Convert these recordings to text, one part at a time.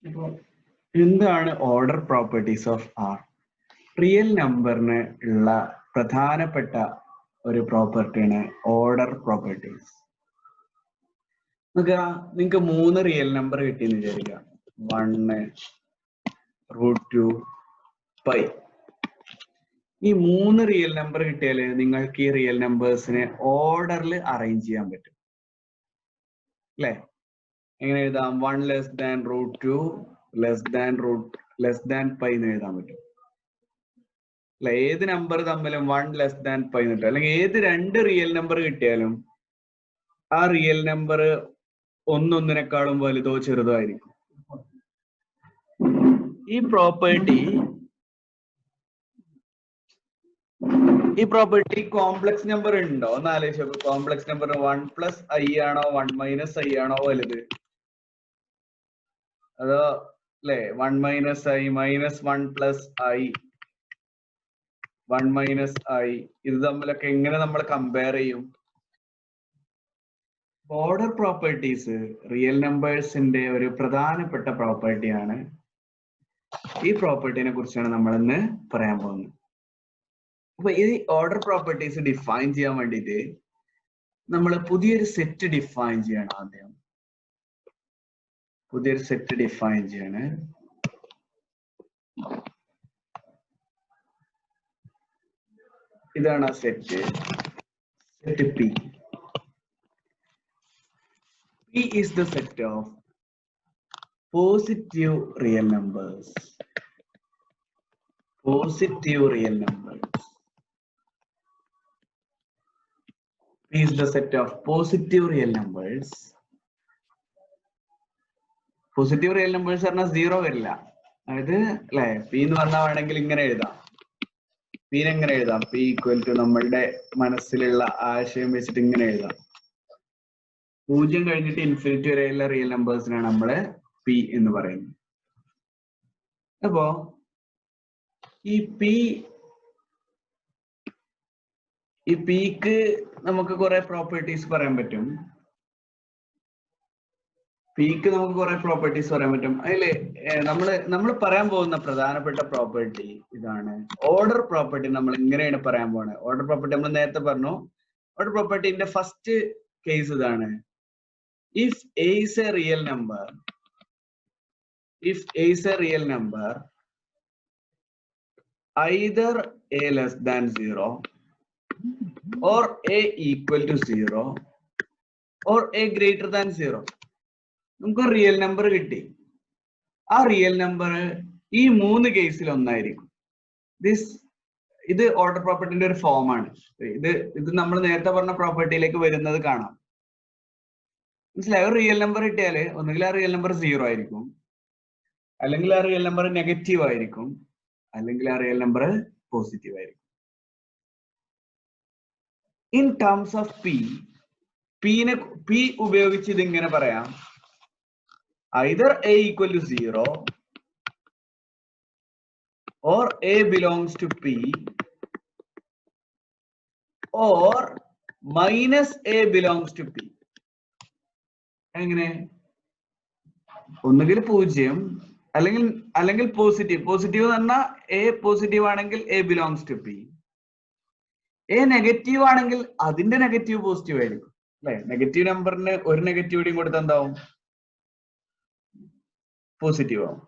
ഇപ്പോൾ എന്താണ് order properties of R? Real നമ്പറിന് ഉള്ള പ്രധാനപ്പെട്ട ഒരു പ്രോപ്പർട്ടിയാണ് ഓർഡർ പ്രോപ്പർട്ടീസ്. നിങ്ങൾക്ക് 3 റിയൽ നമ്പർ കിട്ടിയെന്ന് വിചാരിക്കുക. 1, √2, π. ഈ 3 റിയൽ നമ്പർ കിട്ടിയാൽ നിങ്ങൾക്ക് ഈ റിയൽ നമ്പേഴ്സിനെ ഓർഡറിൽ അറേഞ്ച് ചെയ്യാൻ പറ്റും അല്ലെ? എങ്ങനെ എഴുതാം? 1 ലെസ് ദാൻ √2 ലെസ് ദാൻ π എന്ന് എഴുതാൻ പറ്റും അല്ലെ? ഏത് നമ്പർ തമ്മിലും 1 ലെസ് ദാൻ π എന്ന് കിട്ടും. അല്ലെങ്കിൽ ഏത് 2 റിയൽ നമ്പർ കിട്ടിയാലും ആ റിയൽ നമ്പർ ഒന്നൊന്നിനേക്കാളും വലുതോ ചെറുതോ ആയിരിക്കും. ഈ പ്രോപ്പർട്ടി കോംപ്ലക്സ് നമ്പർ ഉണ്ടോ എന്ന് ആലോചിച്ച് നോക്കൂ. കോംപ്ലക്സ് നമ്പർ 1 + i ആണോ 1 - i ആണോ വലുത്? അതോ അല്ലെ 1 - i -1 + i 1 - i ഇത് തമ്മിലൊക്കെ എങ്ങനെ നമ്മൾ കമ്പയർ ചെയ്യും? ഓർഡർ പ്രോപ്പർട്ടീസ് റിയൽ നമ്പേഴ്സിന്റെ ഒരു പ്രധാനപ്പെട്ട പ്രോപ്പർട്ടിയാണ്. ഈ പ്രോപ്പർട്ടിനെ കുറിച്ചാണ് നമ്മൾ ഇന്ന് പറയാൻ പോകുന്നത്. അപ്പൊ ഈ ഓർഡർ പ്രോപ്പർട്ടീസ് ഡിഫൈൻ ചെയ്യാൻ വേണ്ടിയിട്ട് നമ്മൾ പുതിയൊരു സെറ്റ് ഡിഫൈൻ ചെയ്യണം. ആദ്യം പുതിയൊരു സെറ്റ് ഡിഫൈൻ ചെയ്യാണ്. ഇതാണ് ആ set. Set P. P is the set of positive real numbers. Positive real numbers. P is the set of positive real numbers. Positive real numbers പറഞ്ഞാൽ 0 വരില്ല. അതായത് അല്ലെ P എന്ന് പറഞ്ഞാൽ വേണമെങ്കിൽ ഇങ്ങനെ എഴുതാം. P എങ്ങനെ എഴുതാം? P = നമ്മളുടെ മനസ്സിലുള്ള ആശയം വെച്ചിട്ട് ഇങ്ങനെ എഴുതാം. 0 കഴിഞ്ഞിട്ട് ഇൻഫിനിറ്റി വരെയുള്ള റിയൽ നമ്പേഴ്സിനാണ് നമ്മള് P എന്ന് പറയുന്നത്. അപ്പോ ഈ Pക്ക് നമുക്ക് കുറെ പ്രോപ്പർട്ടീസ് പറയാൻ പറ്റും. അതില് നമ്മൾ പറയാൻ പോകുന്ന പ്രധാനപ്പെട്ട പ്രോപ്പർട്ടി ഇതാണ്. ഓർഡർ പ്രോപ്പർട്ടി നമ്മൾ ഇങ്ങനെയാണ് പറയാൻ പോകുന്നത്. ഓർഡർ പ്രോപ്പർട്ടി നമ്മൾ നേരത്തെ പറഞ്ഞു. ഓർഡർ പ്രോപ്പർട്ടിന്റെ ഫസ്റ്റ് കേസ് ഇതാണ്. If a is a real number, either a less than 0 or a equal to 0 or a greater than 0. നമുക്ക് റിയൽ നമ്പർ കിട്ടി. ആ റിയൽ നമ്പർ ഈ 3 കേസിൽ ഒന്നായിരിക്കും. ഇത് ഓർഡർ പ്രോപ്പർട്ടിന്റെ ഒരു ഫോം ആണ്. ഇത് നമ്മൾ നേരത്തെ പറഞ്ഞ പ്രോപ്പർട്ടിയിലേക്ക് വരുന്നത് കാണാം. മനസ്സിലായോ? റിയൽ നമ്പർ കിട്ടിയാൽ ഒന്നുകിൽ ആ റിയൽ നമ്പർ 0 ആയിരിക്കും, അല്ലെങ്കിൽ ആ റിയൽ നമ്പർ നെഗറ്റീവ് ആയിരിക്കും, അല്ലെങ്കിൽ ആ റിയൽ നമ്പർ പോസിറ്റീവ് ആയിരിക്കും. ഇൻ ടേംസ് ഓഫ് P ഉപയോഗിച്ച് ഇത് ഇങ്ങനെ പറയാം. either a equal to 0 or a belongs to P or minus a belongs to P. എങ്ങനെ? ഒന്നുകിൽ 0 അല്ലെങ്കിൽ പോസിറ്റീവ് എന്ന് പറഞ്ഞാൽ a പോസിറ്റീവ് ആണെങ്കിൽ a belongs to P. a negative ആണെങ്കിൽ അതിന്റെ നെഗറ്റീവ് പോസിറ്റീവ് ആയിരിക്കും അല്ലെ? നെഗറ്റീവ് നമ്പറിന് ഒരു നെഗറ്റീവിറ്റിയും കൊടുത്താൽ എന്താവും? പോസിറ്റീവ് ആവും.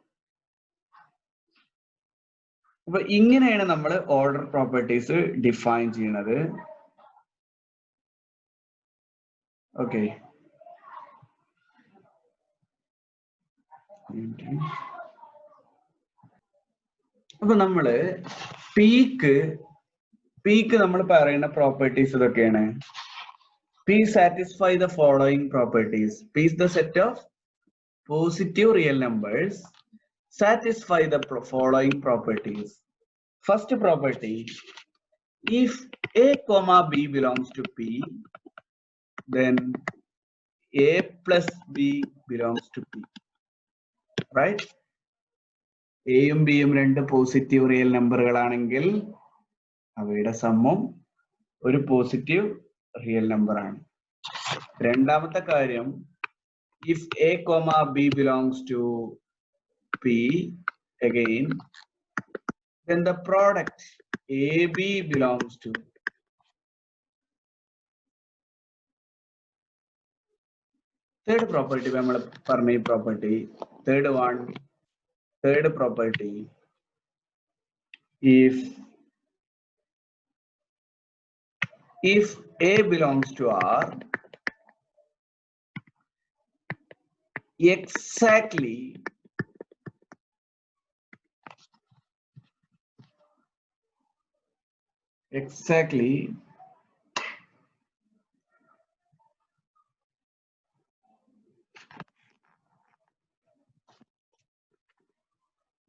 അപ്പൊ ഇങ്ങനെയാണ് നമ്മൾ ഓർഡർ പ്രോപ്പർട്ടീസ് ഡിഫൈൻ ചെയ്യുന്നത്. ഓക്കെ, അപ്പൊ നമ്മള് പീക്ക് നമ്മൾ പറയുന്ന പ്രോപ്പർട്ടീസ് ഇതൊക്കെയാണ്. P satisfy the following properties. P is the set of positive real numbers satisfy the following properties. First property, if a comma b belongs to P, then a plus b belongs to P. Right? A യും B യും രണ്ട് positive real നമ്പറുകളാണെങ്കിൽ അവയുടെ സമ്മും ഒരു positive real number ആണ്. രണ്ടാമത്തെ കാര്യം, if a comma b belongs to P again, then the product AB belongs to third property. Property. Third one, third property. If A belongs to R,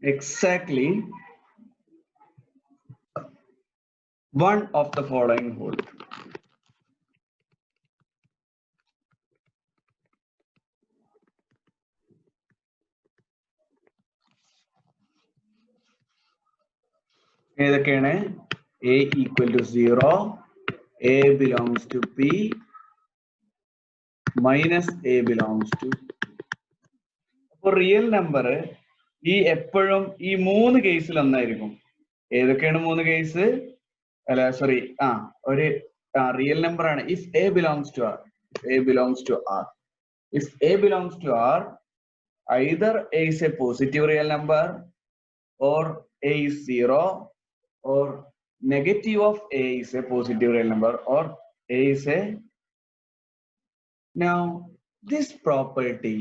exactly one of the following hold. A equal to 0, A belongs to P, minus A belongs to. For real number, ഈ എപ്പോഴും ഈ മൂന്ന് കേസിൽ ഒന്നായിരിക്കും. ഏതൊക്കെയാണ് മൂന്ന് case? അല്ല sorry, ഒരു റിയൽ നമ്പർ ആണ്. If A belongs to R, A belongs to R. If A belongs to R, either A is a positive real number, or A is 0, or negative of A is a positive real number, or A is a. Now this property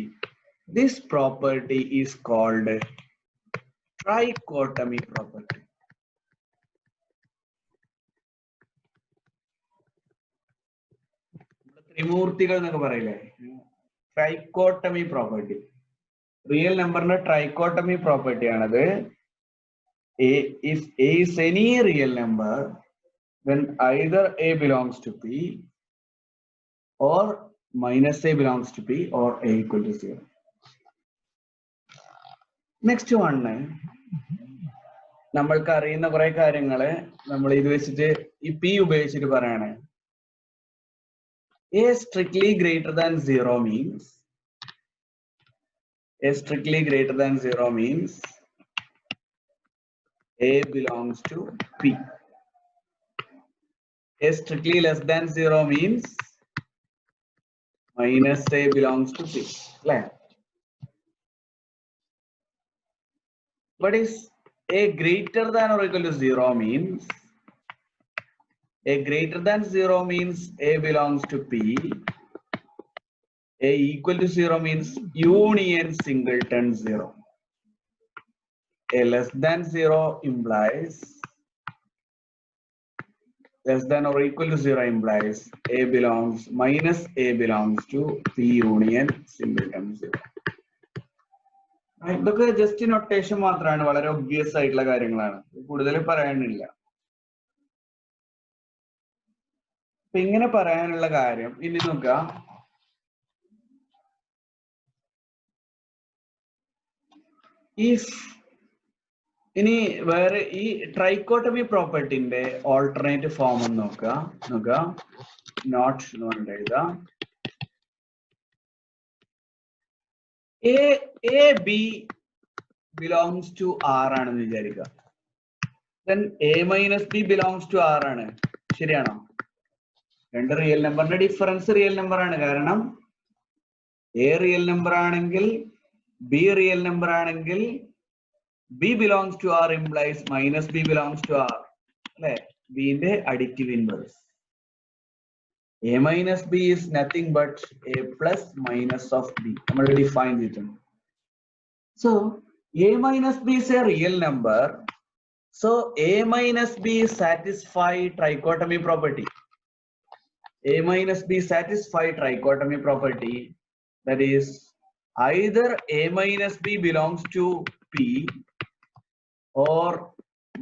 is called trichotomy property. ത്രിമൂർത്തികൾ എന്നൊക്കെ പറയില്ലേ, trichotomy property. Real നമ്പറിന്റെ trichotomy property ആണത്. If A is any real number, then either A belongs to P, or minus A belongs to P, or A equal to 0. Next one, നമ്മൾക്ക് അറിയുന്ന കുറെ കാര്യങ്ങള് നമ്മൾ ഇത് വെച്ചിട്ട് ഈ P ഉപയോഗിച്ചിട്ട് പറയാണ്. A strictly greater than 0 means A belongs to P. A strictly less than 0 means minus A belongs to P. What is A greater than or equal to 0 means? A greater than 0 means A belongs to P. A equal to 0 means union singleton 0. A less than 0 implies less than or equal to 0 implies A belongs minus A belongs to P union singleton 0. ഇതൊക്കെ just notation മാത്രമാണ്, വളരെ obvious ആയിട്ടുള്ള കാര്യങ്ങളാണ്, കൂടുതൽ പറയാനില്ല. അപ്പൊ ഇങ്ങനെ പറയാനുള്ള കാര്യം ഇനി നോക്കാം. ഇനി വേറെ ഈ ട്രൈക്കോട്ടമി പ്രോപ്പർട്ടിന്റെ ഓൾട്ടർനേറ്റ് ഫോം ഒന്ന് നോക്കാം. നോട്ട് എന്ന് പറഞ്ഞിട്ട് എഴുതാം. A B belongs to R ആണെന്ന് വിചാരിക്കുക. Then A minus B belongs to R ആണ്. ശരിയാണോ? രണ്ട് റിയൽ നമ്പറിന്റെ ഡിഫറൻസ് റിയൽ നമ്പർ ആണ്. കാരണം A റിയൽ നമ്പർ ആണെങ്കിൽ B റിയൽ നമ്പർ ആണെങ്കിൽ B belongs to R implies minus B belongs to R. അല്ലെ? B ന്റെ additive inverse. A minus B is nothing but A plus minus of B. നമ്മൾ define ചെയ്തിട്ടുണ്ട്. So A minus B is a real number. So A minus B satisfy trichotomy property. A minus B satisfy trichotomy property. That is, either A minus B belongs to P, or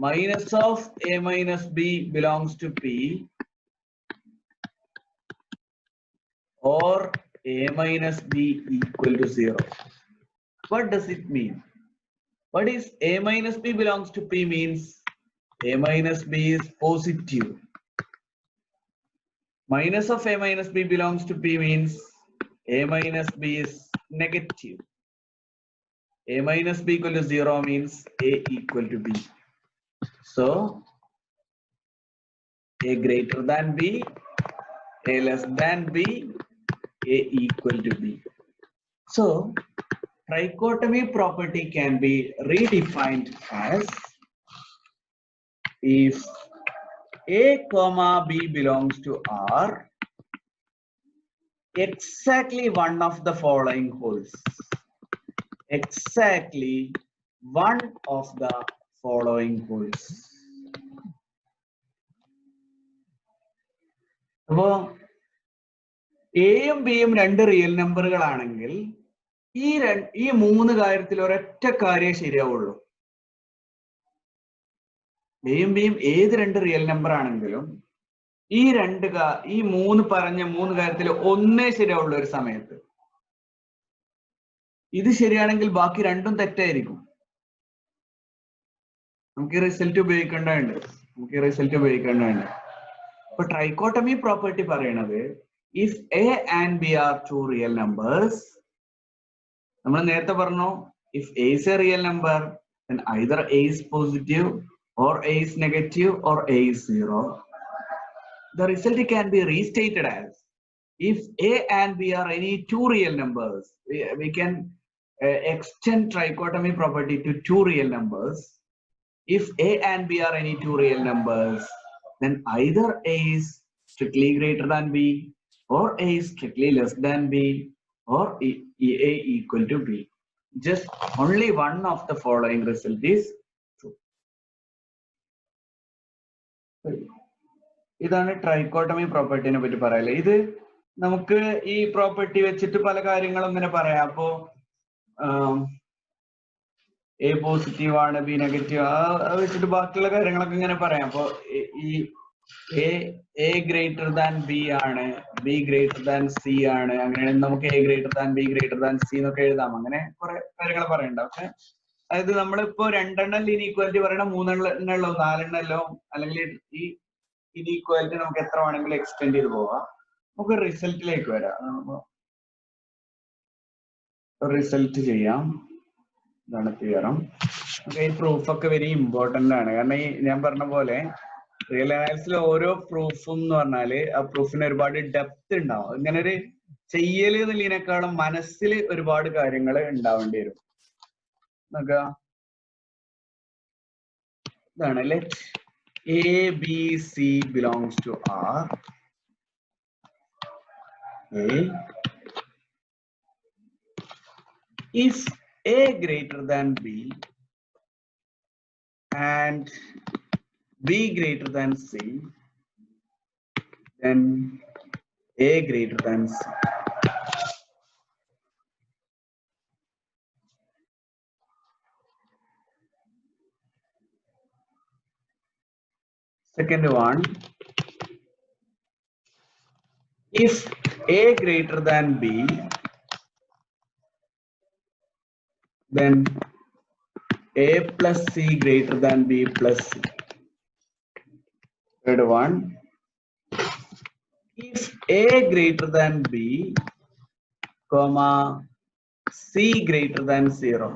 minus of A minus B belongs to P, or A minus B equal to 0. What does it mean? What is A minus B belongs to P means? A minus B is positive. Minus of A minus B belongs to P means A minus B is negative. A minus B equal to 0 means A equal to B. So A greater than B, A less than B, A equal to B. So trichotomy property can be redefined as if A comma B belongs to R, exactly one of the following holds. Exactly one of the following holds. അപ്പോ എയും ബിയും രണ്ട് real നമ്പറുകളാണെങ്കിൽ ഈ മൂന്ന് കാര്യത്തിൽ ഒരൊറ്റ കാര്യം ശരിയാവുള്ളൂ. എയും ബിയും ഏത് രണ്ട് റിയൽ നമ്പർ ആണെങ്കിലും ഈ മൂന്ന് കാര്യത്തിൽ ഒന്നേ ശരിയാവുള്ളൂ ഒരു സമയത്ത്. ഇത് ശരിയാണെങ്കിൽ ബാക്കി രണ്ടും തെറ്റായിരിക്കും. നമുക്ക് ഈ റിസൾട്ട് ഉപയോഗിക്കേണ്ടതുണ്ട്. അപ്പൊ ട്രൈക്കോട്ടമി പ്രോപ്പർട്ടി പറയണത് if A and B are two real numbers, നമ്മൾ നേരത്തെ പറഞ്ഞു if A is a real number then either a is positive or a is negative or a is 0. The result can be restated as if a and b are any two real numbers. We can extend trichotomy property to two real numbers. If a and b are any two real numbers, then either a is strictly greater than b or a is strictly less than b or a equal to b. Just only one of the following result is true. ഇതാണ് trichotomy പ്രോപ്പർട്ടിനെ പറ്റി പറയല്ലേ. ഇത് നമുക്ക് ഈ property വെച്ചിട്ട് പല കാര്യങ്ങളും ഇങ്ങനെ പറയാം. അപ്പോ എ പോസിറ്റീവ് ആണ്, ബി നെഗറ്റീവ്, അത് വെച്ചിട്ട് ബാക്കിയുള്ള കാര്യങ്ങളൊക്കെ ഇങ്ങനെ പറയാം. അപ്പൊ ഈ എ ഗ്രേറ്റർ ദാൻ ബി ആണ്, ബി ഗ്രേറ്റർ ദാൻ സി ആണ്, അങ്ങനെയാണെങ്കിൽ നമുക്ക് A greater than B greater than C എന്നൊക്കെ എഴുതാം. അങ്ങനെ കുറെ കാര്യങ്ങൾ പറയണ്ട. പക്ഷെ അതായത് നമ്മളിപ്പോ രണ്ടെണ്ണം ഇനീക്വാലിറ്റി പറയണം, മൂന്നെണ്ണല്ലോ നാലെണ്ണല്ലോ, അല്ലെങ്കിൽ ഈ ഇനീക്വാലിറ്റി നമുക്ക് എത്ര വേണമെങ്കിലും എക്സ്റ്റെൻഡ് ചെയ്ത് പോവാം. നമുക്ക് റിസൾട്ടിലേക്ക് വരാം. റിസൾട്ട് ചെയ്യാം. ഇതാണ് തിയറം. ഈ പ്രൂഫ് ഒക്കെ വെരി ഇമ്പോർട്ടന്റ് ആണ്. കാരണം ഈ ഞാൻ പറഞ്ഞ പോലെ റിയൽ അനാലിസിൽ ഓരോ പ്രൂഫും എന്ന് പറഞ്ഞാല് ആ പ്രൂഫിന് ഒരുപാട് ഡെപ്ത് ഉണ്ടാവും. ഇങ്ങനെ ഒരു ചെയ്യല് എന്നുള്ളതിനേക്കാളും മനസ്സിൽ ഒരുപാട് കാര്യങ്ങൾ ഉണ്ടാവേണ്ടി വരും. നോക്കാം, ഇതാണ് let A B C belongs to R. If A greater than B and B greater than C, then A greater than C. Second one, if A greater than B, then A plus C greater than B plus C. Third one, if A greater than B, comma C greater than 0,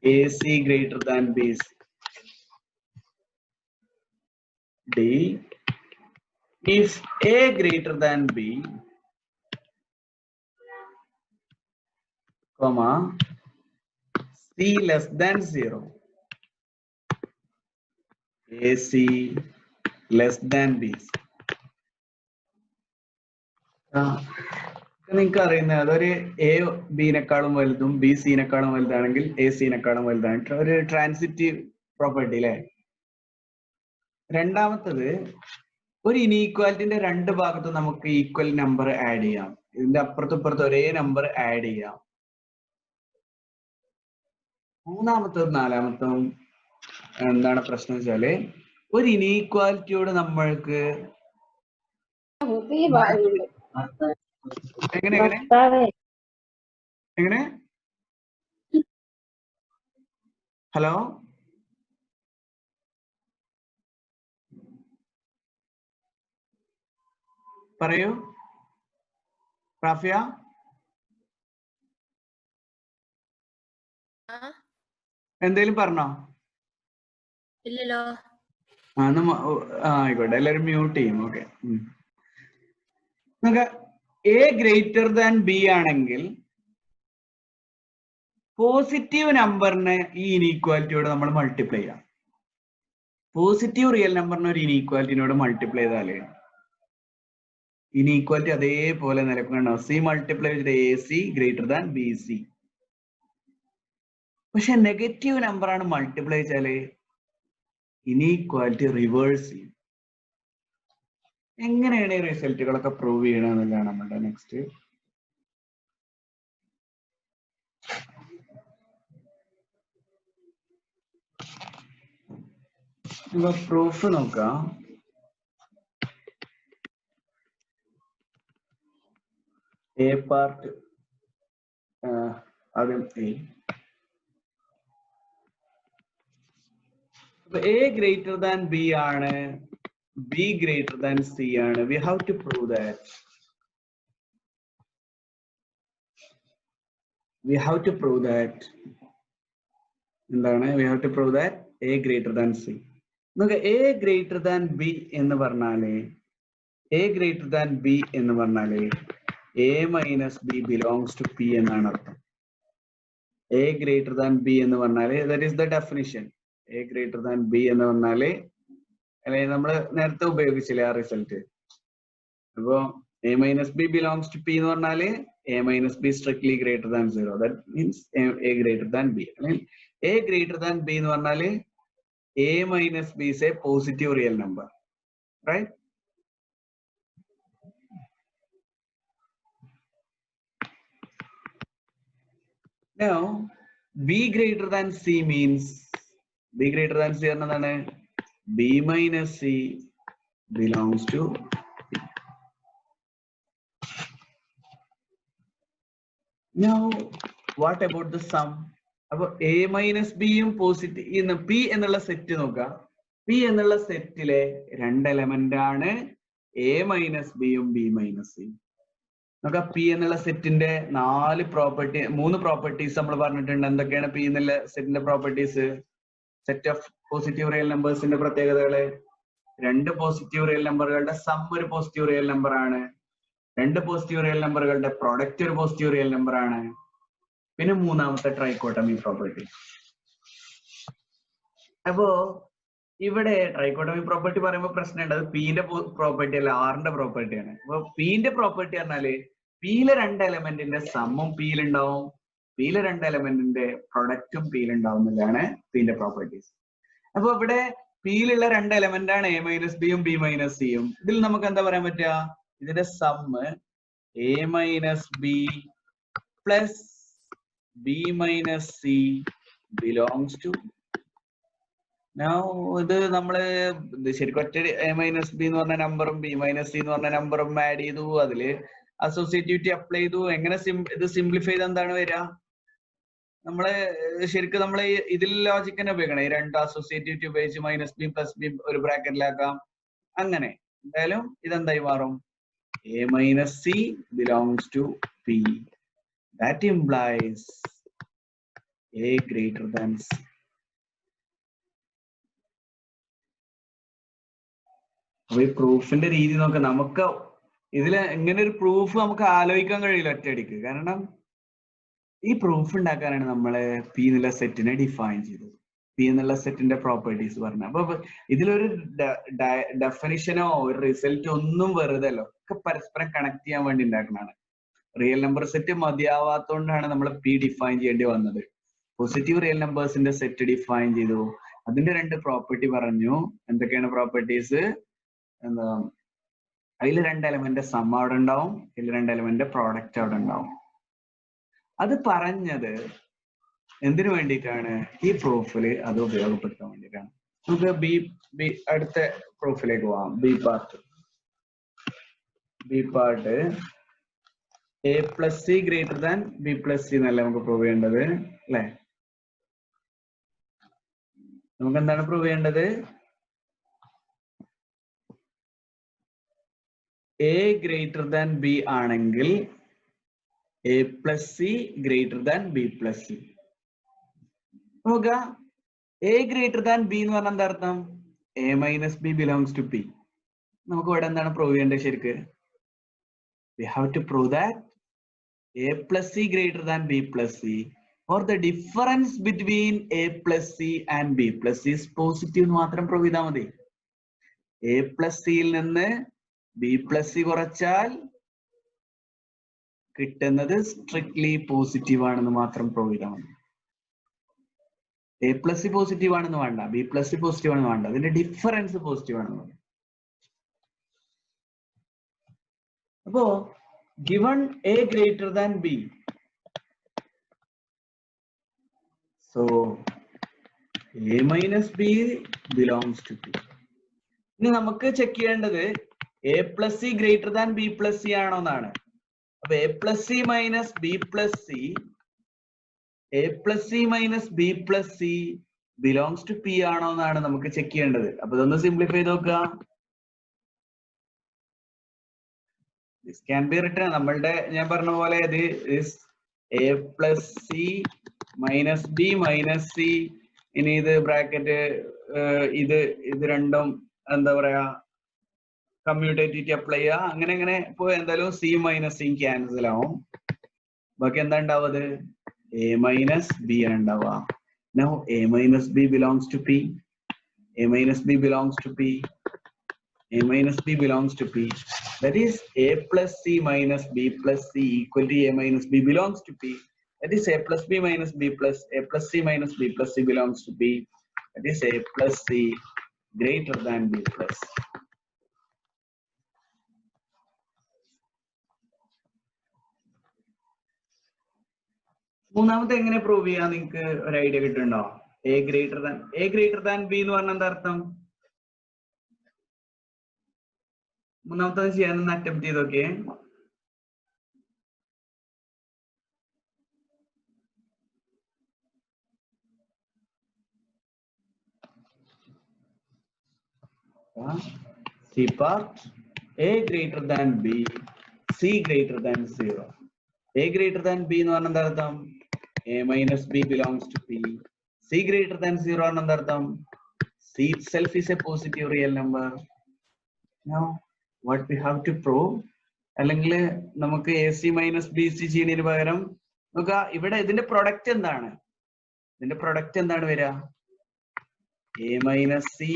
AC greater than BC. D, if A greater than B, comma C less than 0, AC less than BC. നിങ്ങൾക്ക് അറിയുന്നത് അതൊരു A ബിനെക്കാളും വലുതും B സിനെക്കാളും വലുതാണെങ്കിൽ A സിനെക്കാളും വലുതാണ്. ഒരു transitive property അല്ലേ. രണ്ടാമത്തത്, ഒരു ഇനീക്വാലിറ്റിന്റെ രണ്ട് ഭാഗത്തും നമുക്ക് ഈക്വൽ നമ്പർ ആഡ് ചെയ്യാം. ഇതിന്റെ അപ്പുറത്തും ഇപ്പുറത്തും ഒരേ നമ്പർ ആഡ് ചെയ്യാം. മൂന്നാമത്തതും നാലാമത്തതും എന്താണ് പ്രശ്നം വെച്ചാല് ഒരു ഇനീക്വാലിറ്റിയോട് നമ്മൾക്ക് എങ്ങനെ ഹലോ പറയൂ റാഫിയ. എന്തേലും പറഞ്ഞോ? ഇല്ലല്ലോ. ആയിക്കോട്ടെ, എല്ലാവരും മ്യൂട്ട് ചെയ്യും. ഓക്കെ, നമുക്ക് എ ഗ്രേറ്റർ ദാൻ ബി ആണെങ്കിൽ പോസിറ്റീവ് നമ്പറിനെ ഈ ഇനീക്വാലിറ്റിയോട് നമ്മൾ മൾട്ടിപ്ലൈ ചെയ്യാം. പോസിറ്റീവ് റിയൽ നമ്പറിനെ ഒരു ഇനീക്വാലിറ്റിനോട് മൾട്ടിപ്ലൈ ചെയ്താല് ഇനീക്വാലിറ്റി അതേപോലെ നിലക്കുന്നുണ്ടാവും. C multiply with A C greater than B C. പക്ഷെ നെഗറ്റീവ് നമ്പറാണ് മൾട്ടിപ്ലൈ ചെയ്താല് ഇനീക്വാലിറ്റി റിവേഴ്സ് ചെയ്യും. എങ്ങനെയാണ് ഈ റിസൾട്ടുകളൊക്കെ പ്രൂവ് ചെയ്യണമെന്നുള്ളതാണ് നമ്മുടെ നെക്സ്റ്റ്. പ്രൂഫ് നോക്കാം. എ പാർട്ട് ആദ്യം എ ഗ്രേറ്റർ ദാൻ ബി ആണ്, ബി ഗ്രേറ്റർ ദാൻ സി ആണ്. We have to prove that. എന്താണ്? We have to prove that A greater than C. നമുക്ക് എ ഗ്രേറ്റർ ദാൻ ബി എന്ന് പറഞ്ഞാല് A minus B belongs to P എന്നാണ് അർത്ഥം. A greater than B എന്ന് പറഞ്ഞാല് that is the definition. A greater than B എന്ന് പറഞ്ഞാല് അല്ലെങ്കിൽ നമ്മൾ നേരത്തെ ഉപയോഗിച്ചില്ലേ ആ റിസൾട്ട്. അപ്പോ A minus B belongs to P എന്ന് പറഞ്ഞാല് A minus B strictly greater than 0. That means A greater than B. അല്ലെങ്കിൽ എ ഗ്രേറ്റർ ദാൻ ബി എന്ന് പറഞ്ഞാല് A minus B is a positive real number, right? Now b greater than c means b greater than c എന്താണ്? b minus c belongs to p. Now what about the sum? അപ്പൊ A minus ബിയും positive P എന്നുള്ള set നോക്കാം. P എന്നുള്ള സെറ്റിലെ രണ്ട് element ആണ് A minus ബിയും ബി മൈനസ് സിയും. നോക്കാം, പി എന്നുള്ള സെറ്റിന്റെ മൂന്ന് പ്രോപ്പർട്ടീസ് നമ്മൾ പറഞ്ഞിട്ടുണ്ട്. എന്തൊക്കെയാണ് പി എന്നുള്ള സെറ്റിന്റെ properties? Set of positive real നമ്പേഴ്സിന്റെ പ്രത്യേകതകള്: രണ്ട് പോസിറ്റീവ് റിയൽ നമ്പറുകളുടെ സം ഒരു പോസിറ്റീവ് റിയൽ നമ്പർ ആണ്, രണ്ട് പോസിറ്റീവ് റിയൽ നമ്പറുകളുടെ പ്രൊഡക്റ്റ് ഒരു പോസിറ്റീവ് റിയൽ നമ്പർ ആണ്, പിന്നെ മൂന്നാമത്തെ ട്രൈക്കോട്ടമി പ്രോപ്പർട്ടി. അപ്പോ ഇവിടെ ട്രൈക്കോട്ടമി പ്രോപ്പർട്ടി പറയുമ്പോൾ പ്രശ്നമുണ്ട്. അത് പിന്റെ പ്രോപ്പർട്ടി അല്ല, ആറിന്റെ പ്രോപ്പർട്ടിയാണ്. അപ്പൊ പിന്റെ പ്രോപ്പർട്ടി പറഞ്ഞാല് പിയിലെ രണ്ട് എലമെന്റിന്റെ സമ്മും പിയിലുണ്ടാവും, പിയിലെ രണ്ട് എലമെന്റിന്റെ പ്രൊഡക്റ്റും പിയിലുണ്ടാവും എന്നതാണ് പിന്റെ പ്രോപ്പർട്ടീസ്. അപ്പൊ ഇവിടെ പിയിലുള്ള രണ്ട് എലമെന്റ് ആണ് എ മൈനസ് ബിയും ബി മൈനസ് സിയും. ഇതിൽ നമുക്ക് എന്താ പറയാൻ പറ്റുക? ഇതിന്റെ sum A minus B plus b minus c belongs to. Now ഇത് നമ്മള് ശരിക്കും ഒറ്റ a minus b എന്ന് പറഞ്ഞ നമ്പറും b minus c എന്ന് പറഞ്ഞ നമ്പറും ആഡ് ചെയ്തു, അതില് അസോസിയേറ്റിവിറ്റി അപ്ലൈ ചെയ്തു. എങ്ങനെ ഇത് സിംപ്ലിഫൈ ചെയ്ത് എന്താണ് വരിക? നമ്മള് ശരിക്കും നമ്മള് ഇതിൽ ലോജിക് തന്നെ ഉപയോഗിക്കണം. ഈ രണ്ട് അസോസിയേറ്റിവിറ്റി ഉപയോഗിച്ച് മൈനസ് ബി പ്ലസ് ബി ഒരു ബ്രാക്കറ്റിലാക്കാം. അങ്ങനെ എന്തായാലും ഇതെന്തായി മാറും? a minus c belongs to p. That implies a greater than c. അപ്പൊ ഈ പ്രൂഫിന്റെ രീതി നോക്കാം. നമുക്ക് ഇതില് ഇങ്ങനെ ഒരു പ്രൂഫ് നമുക്ക് ആലോചിക്കാൻ കഴിയില്ല ഒറ്റയടിക്ക്. കാരണം ഈ പ്രൂഫ് ഉണ്ടാക്കാനാണ് നമ്മള് പി എന്നുള്ള സെറ്റിനെ ഡിഫൈൻ ചെയ്തത്, പി എന്നുള്ള സെറ്റിന്റെ പ്രോപ്പർട്ടീസ് പറഞ്ഞു. അപ്പൊ ഇതിലൊരു ഡെഫിനിഷനോ ഒരു റിസൾട്ട് ഒന്നും വെറുതെ അല്ല, ഒക്കെ പരസ്പരം കണക്ട് ചെയ്യാൻ വേണ്ടി ഉണ്ടാക്കുന്നതാണ്. റിയൽ നമ്പർ സെറ്റ് മതിയാവാത്തോണ്ടാണ് നമ്മൾ പി ഡിഫൈൻ ചെയ്യേണ്ടി വന്നത്. പോസിറ്റീവ് റിയൽ നമ്പേഴ്സിന്റെ സെറ്റ് ഡിഫൈൻ ചെയ്തു, അതിന്റെ രണ്ട് പ്രോപ്പർട്ടി പറഞ്ഞു. എന്തൊക്കെയാണ് പ്രോപ്പർട്ടീസ്? എന്താ, അതിൽ രണ്ട് എലമെന്റ് സം അവിടെ ഉണ്ടാവും, ഇതിൽ രണ്ട് എലമെന്റ് പ്രോഡക്റ്റ് അവിടെ ഉണ്ടാവും. അത് പറഞ്ഞത് എന്തിനു വേണ്ടിയിട്ടാണ്? ഈ പ്രൂഫില് അത് ഉപയോഗപ്പെടുത്താൻ വേണ്ടിയിട്ടാണ്. നമുക്ക് ബി അടുത്ത പ്രൂഫിലേക്ക് പോവാം. B part A plus C greater than B plus C എന്നല്ല നമുക്ക് പ്രൂവ് ചെയ്യേണ്ടത്, അല്ലെ? നമുക്ക് എന്താണ് പ്രൂവ് ചെയ്യേണ്ടത്? എ ഗ്രേറ്റർ ദാൻ ബി ആണെങ്കിൽ A plus C greater than B plus C. നോക്ക എ ഗ്രേറ്റർ ദാൻ ബി എന്ന് പറഞ്ഞാൽ എന്താ അർത്ഥം? A minus B belongs to P. നമുക്ക് ഇവിടെ എന്താണ് പ്രൂവ് ചെയ്യേണ്ടത് ശരിക്ക്? We have to prove that a plus c greater than b plus c, or the difference between a plus c and b plus c is positive എന്ന് മാത്രം prove ചെയ്താൽ മതി. a plus c യിൽ നിന്ന് b plus c കുറച്ചാൽ കിട്ടുന്നത് strictly positive ആണെന്ന് മാത്രം പ്രൂവ് ചെയ്താൽ മതി. a plus c പോസിറ്റീവ് ആണെന്ന് വേണ്ട, b plus c പോസിറ്റീവ് ആണെന്ന് വേണ്ട, അതിന്റെ ഡിഫറൻസ് പോസിറ്റീവ് ആണെന്ന് വേണ്ട. അപ്പോ given a greater than b, so a minus b belongs to b. ഇനി നമുക്ക് ചെക്ക് ചെയ്യേണ്ടത് a plus c greater than b plus c ആണോ എന്നാണ്. അപ്പൊ a plus c minus b plus c, a plus c minus b plus c belongs to p ആണോ എന്നാണ് നമുക്ക് check ചെയ്യേണ്ടത്. അപ്പൊ ഇതൊന്ന് സിംപ്ലിഫൈ ചെയ്ത് നോക്കുക. This can be written, നമ്മളുടെ ഞാൻ പറഞ്ഞ പോലെ ഇത് is a plus c minus b minus c. ഇനി ഇത് ബ്രാക്കറ്റ് ഇത് രണ്ടും എന്താ പറയാ കമ്മ്യൂട്ടേറ്റീവ് അപ്ലൈ ചെയ്യുക. അങ്ങനെ അങ്ങനെ ഇപ്പൊ എന്തായാലും c മൈനസ് c ക്യാൻസൽ ആവും. ബാക്കി എന്താ ഉണ്ടാവുക? a മൈനസ് b ആണ് ഉണ്ടാവുക. Now a minus b belongs to p. a minus b belongs to p. a minus b belongs to p. That is a plus c minus b plus c equal to a minus b belongs to p. That is a plus b minus b plus a plus c minus b plus c belongs to p. That is a plus c greater than b plus. മൂന്നാമത്തെ എങ്ങനെ prove ചെയ്യാൻ നിങ്ങൾക്ക് ഒരു idea കിട്ടുന്നുണ്ടോ? a greater than b എന്ന് പറഞ്ഞാൽ എന്താ അർത്ഥം? മൂന്നാമത്തെ ചെയ്യാനൊന്ന് അറ്റംപ്റ്റ് ചെയ്തൊക്കെ. C part a greater than b, c greater than 0. a greater than b എന്ന് പറഞ്ഞാൽ എന്താ അർത്ഥം? a minus b belongs to p. c greater than 0 ആണ് എന്താ അർത്ഥം? c itself is a positive real number. Now what we have to prove, അല്ലെങ്കിൽ നമുക്ക് A C minus B C ചെയ്യുന്നതിന് പകരം നോക്കുക ഇവിടെ ഇതിന്റെ പ്രൊഡക്റ്റ് എന്താണ്? ഇതിന്റെ പ്രൊഡക്റ്റ് എന്താണ് വരിക? A minus C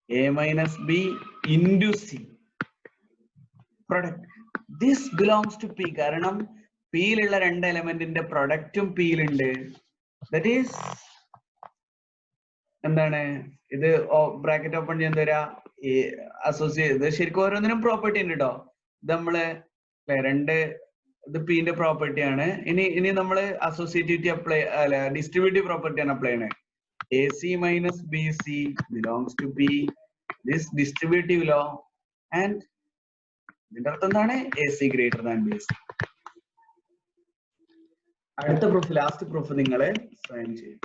a minus b into c product. This belongs to p കാരണം p യിലുള്ള രണ്ട് എലമെന്റിന്റെ പ്രൊഡക്റ്റും p യിലുണ്ട്. That is എന്താണ് ഇത് ബ്രാക്കറ്റ് ഓപ്പൺ ചെയ്യാൻ തരാ അസോസിയേറ്റ്. ശരിക്കും ഓരോന്നിനും പ്രോപ്പർട്ടി ഉണ്ട് കേട്ടോ. ഇത് നമ്മള് രണ്ട് ഇത് p ന്റെ പ്രോപ്പർട്ടി ആണ്. ഇനി നമ്മള് അസോസിയേറ്റിവിറ്റി അപ്ലൈ അല്ല ഡിസ്ട്രിബ്യൂട്ടീവ് പ്രോപ്പർട്ടി ആണ് അപ്ലൈ ചെയ്യണേ. AC minus BC belongs to P. This distributive law and ഇതിന്റെ അർത്ഥം എന്താണ്? AC greater than BC. അടുത്ത പ്രൂഫ്, ലാസ്റ്റ് പ്രൂഫ് നിങ്ങൾ സ്വയം ചെയ്യും.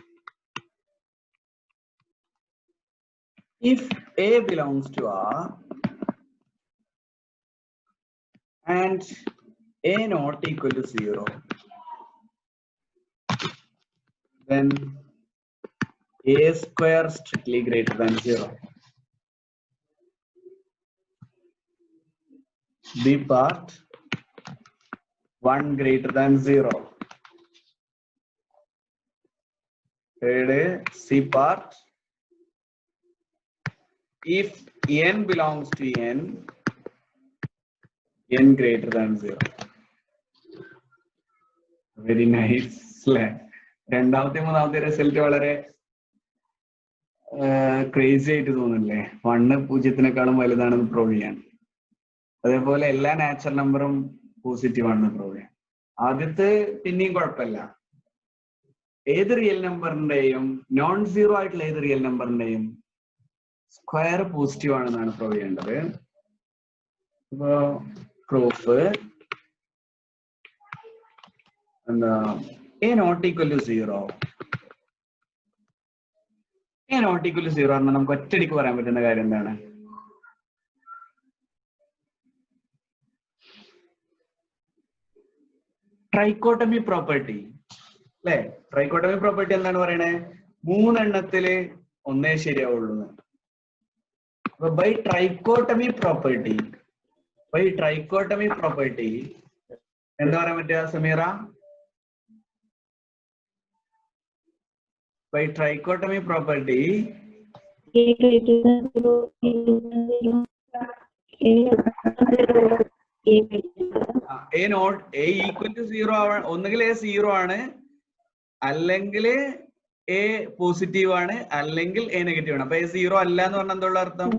If A belongs to R and A not equal to 0, then A square strictly greater than 0. B part 1 greater than 0. Third, C part if n belongs to n, n greater than 0. Very nice. രണ്ടാമത്തെ മൂന്നാമത്തെ result വളരെ crazy ആയിട്ട് തോന്നുന്നില്ലേ? 1 0 വലുതാണെന്ന് prove ചെയ്യാൻ. അതേപോലെ എല്ലാ natural നമ്പറും പോസിറ്റീവ് ആണെന്ന് പ്രൂവ് ചെയ്യാൻ. ആദ്യത്തെ പിന്നെയും കുഴപ്പമില്ല. ഏത് റിയൽ നമ്പറിന്റെയും നോൺ സീറോ ആയിട്ടുള്ള ഏത് റിയൽ നമ്പറിന്റെയും സ്ക്വയർ പോസിറ്റീവ് ആണെന്നാണ് പ്രൂവ് ചെയ്യേണ്ടത്. ഇപ്പോ പ്രൂഫ് എന്താ? A not equal to 0. A not equal to 0 പറഞ്ഞാൽ നമുക്ക് ഒറ്റയടിക്ക് പറയാൻ പറ്റുന്ന കാര്യം എന്താണ്? Trichotomy property. അല്ലെ? ട്രൈക്കോട്ടമി പ്രോപ്പർട്ടി എന്താണ് പറയണേ? മൂന്നെണ്ണത്തില് ഒന്നേ ശരിയാവുള്ളൂ. അപ്പൊ ബൈ ട്രൈക്കോട്ടമി പ്രോപ്പർട്ടി എന്താ പറയാൻ പറ്റുക Sameera? By trichotomy property A not A equal to 0 ആവാൻ ഒന്നുകിൽ എ 0 ആണ്, അല്ലെങ്കിൽ എ പോസിറ്റീവ് ആണ്, അല്ലെങ്കിൽ എ നെഗറ്റീവ് ആണ്. അപ്പൊ എ 0 അല്ല എന്ന് പറഞ്ഞാൽ എന്തുള്ള അർത്ഥം?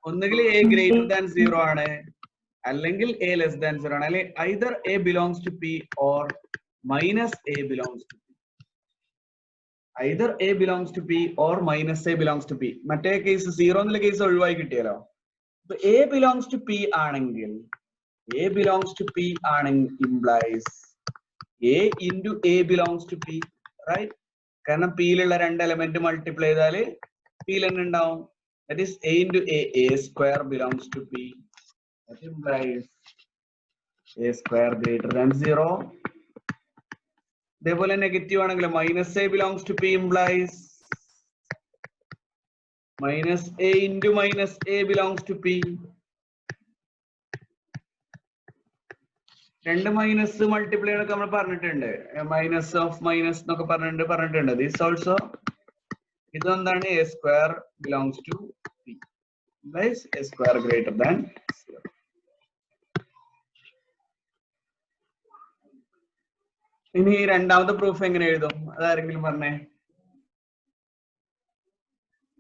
ഒന്നുകിൽ എ ഗ്രേറ്റർ ദാൻ 0 ആണ്, അല്ലെങ്കിൽ എ ലെസ് ദാൻ 0 ആണ്, അല്ലെങ്കിൽ either A belongs to P or minus A belongs to P. Either A belongs to P or minus A belongs to P. മറ്റേ കേസ് 0 എന്നുള്ള കേസ് ഒഴിവായി കിട്ടിയല്ലോ. അപ്പൊ എ ബിലോങ്സ് ടു പി ആണെങ്കിൽ implies A into A belongs to P, right? കാരണം പിയിലുള്ള രണ്ട് element multiply ചെയ്താൽ പിയിൽ തന്നെ ഉണ്ടാവും. That is a into a square belongs to p. That implies a square greater than 0. ഇതേപോലെ നെഗറ്റീവ് ആണെങ്കിൽ minus A belongs to P implies minus A into minus A belongs to P. രണ്ട് minus multiply ഒക്കെ നമ്മൾ പറഞ്ഞിട്ടുണ്ട്, minus of minus എന്നൊക്കെ പറഞ്ഞിട്ടുണ്ട്. This also ഇതെന്താണ്? A square belongs to P implies a square greater than 0. ഇനി രണ്ടാമത്തെ proof എങ്ങനെ എഴുതും? അതാരെങ്കിലും പറഞ്ഞേ.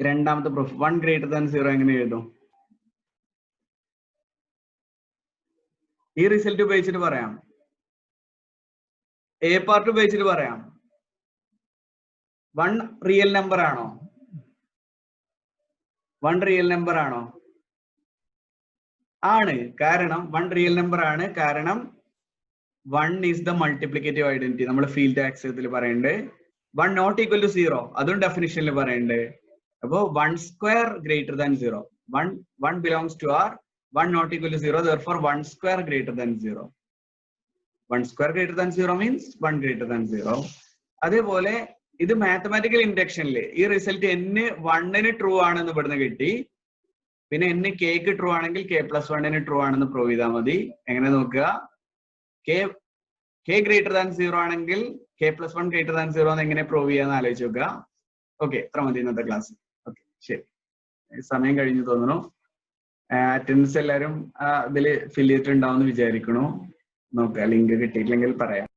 രണ്ടാമത്തെ പ്രൂഫ് 1 greater than 0 എങ്ങനെ എഴുതും? ഈ റിസൾട്ട് ഉപയോഗിച്ചിട്ട് പറയാം, എ പാർട്ട് ഉപയോഗിച്ചിട്ട് പറയാം. 1 റിയൽ നമ്പർ ആണോ? 1 റിയൽ നമ്പർ ആണോ? ആണ്. കാരണം 1 റിയൽ നമ്പർ ആണ്. കാരണം 1 is the multiplicative identity. നമ്മൾ ഫീൽഡ് ആക്സിയത്തിൽ പറയുന്നുണ്ട്. 1 not equal to 0 അതും ഡെഫിനിഷനിൽ പറയുന്നുണ്ട്. അപ്പോ 1 square greater than 0. 1 belongs to R. 1 not equal to 0. Therefore 1 square greater than 0. 1 square greater than 0 means 1 greater than 0. അതേപോലെ ഇത് മാത്തമാറ്റിക്കൽ ഇൻഡക്ഷനിൽ ഈ റിസൾട്ട് n 1 ട്രൂ ആണെന്ന് ഇവിടുന്ന് കിട്ടി. പിന്നെ n k ട്രൂ ആണെങ്കിൽ k+1 ട്രൂ ആണെന്ന് പ്രൂവ് ചെയ്താൽ മതി. എങ്ങനെ നോക്കുക? k greater than 0 ആണെങ്കിൽ k+1 greater than 0 എന്ന് എങ്ങനെ പ്രൂവ് ചെയ്യാന്ന് ആലോചിച്ച് നോക്കുക. ഓക്കെ, ഇത്ര മതി ഇന്നത്തെ ക്ലാസ്. ഓക്കെ, ശരി. സമയം കഴിഞ്ഞു തോന്നുന്നു. അറ്റൻഡൻസ് എല്ലാവരും ഇതിൽ ഫിൽ ചെയ്തിട്ടുണ്ടാവും എന്ന് വിചാരിക്കണു. നോക്കുക, ലിങ്ക് കിട്ടിയില്ലെങ്കിൽ പറയാം.